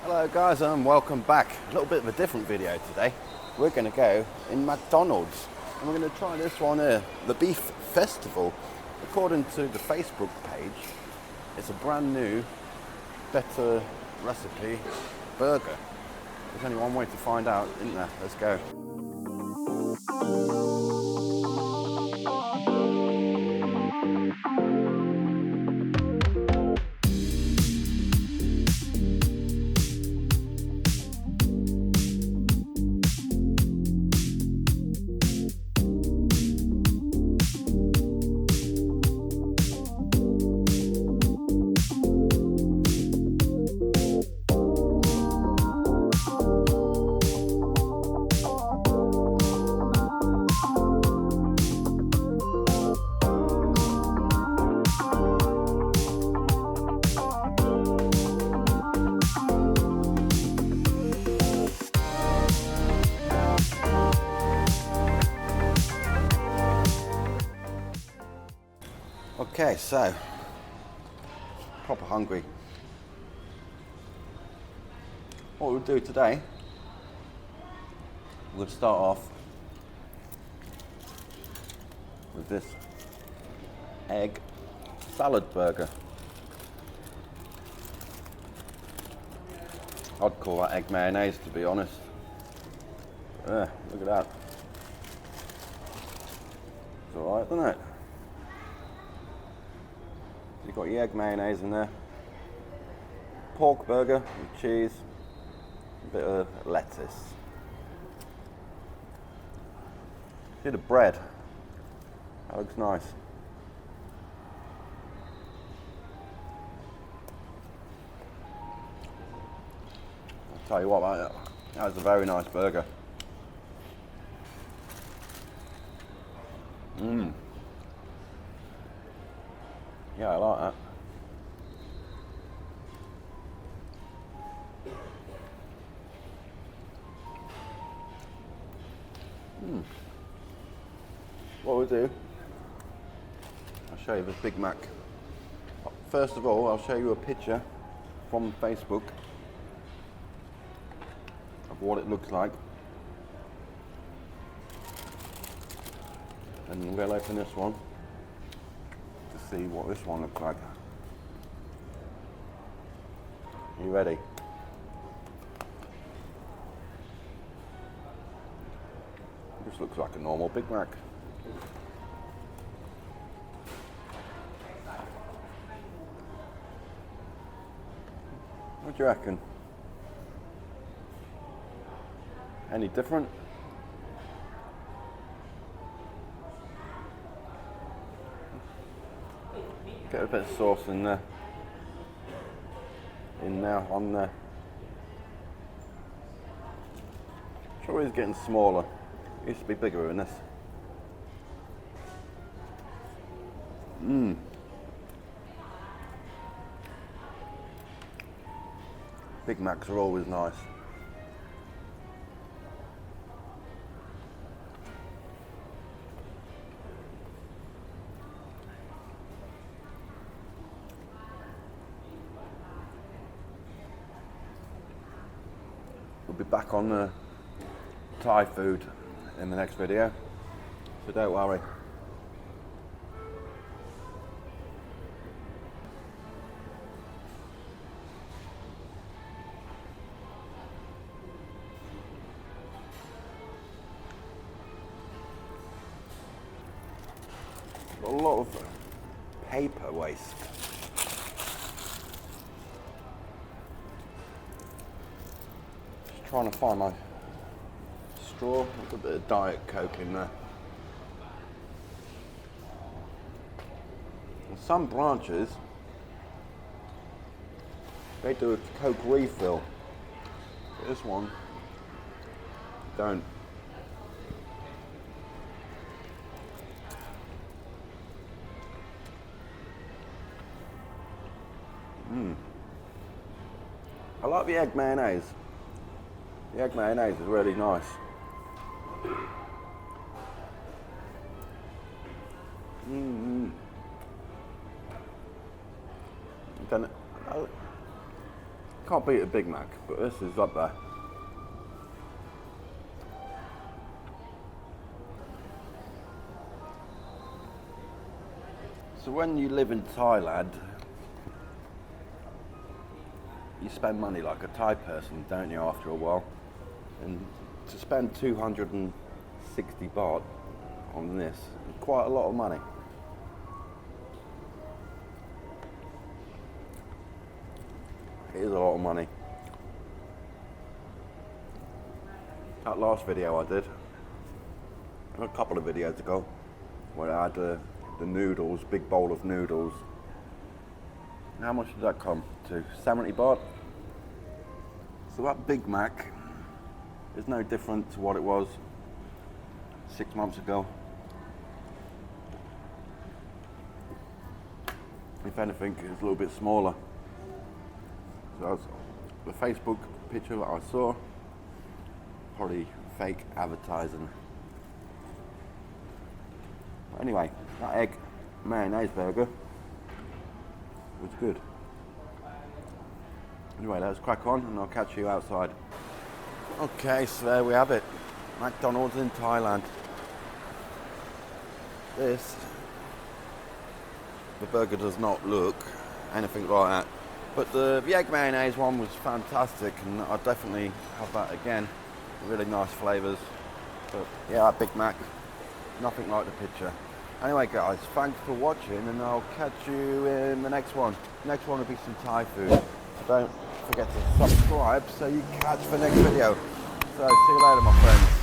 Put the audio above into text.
Hello guys and welcome back. A little bit of a different video today. We're going to go in McDonald's and we're going to try this one here, the Beef Festival. According to the Facebook page, it's a brand new, better recipe burger. There's only one way to find out, isn't there? Let's go. Okay, so proper hungry. What we'll do today, we'll start off with this egg salad burger. I'd call that egg mayonnaise, to be honest. Look at that. It's alright, isn't it? You've got your egg mayonnaise in there, pork burger with cheese, a bit of lettuce. See the bread, that looks nice. I'll tell you what, that was a very nice burger. Yeah, I like that. What we'll do, I'll show you this Big Mac. First of all, I'll show you a picture from Facebook of what it looks like. And we'll open this one to see what this one looks like. Are you ready? This looks like a normal Big Mac. What do you reckon? Any different? Get a bit of sauce in there. On there. Sure, it's getting smaller. It used to be bigger than this. Big Macs are always nice. We'll be back on Thai food in the next video, so don't worry. A lot of paper waste. Trying to find my straw with a bit of Diet Coke in there. And some branches, they do a Coke refill. But this one, don't. I like the egg mayonnaise. The egg mayonnaise is really nice. Can't beat a Big Mac, but this is up there. So when you live in Thailand, you spend money like a Thai person, don't you, after a while? And to spend 260 baht on this is quite a lot of money. It is a lot of money. That last video I did, a couple of videos ago, where I had the noodles, big bowl of noodles. How much did that come to? 70 baht? So that Big Mac is no different to what it was 6 months ago. If anything, it's a little bit smaller. So that's the Facebook picture that I saw, probably fake advertising. But anyway, that egg mayonnaise burger was good. Anyway, let's crack on and I'll catch you outside. Okay, so there we have it. McDonald's in Thailand. The burger does not look anything like that. But the egg mayonnaise one was fantastic, and I'll definitely have that again. Really nice flavours. But yeah, that Big Mac, nothing like the picture. Anyway guys, thanks for watching, and I'll catch you in the next one. Next one will be some Thai food. So don't forget to subscribe so you catch the next video. So see you later, my friends.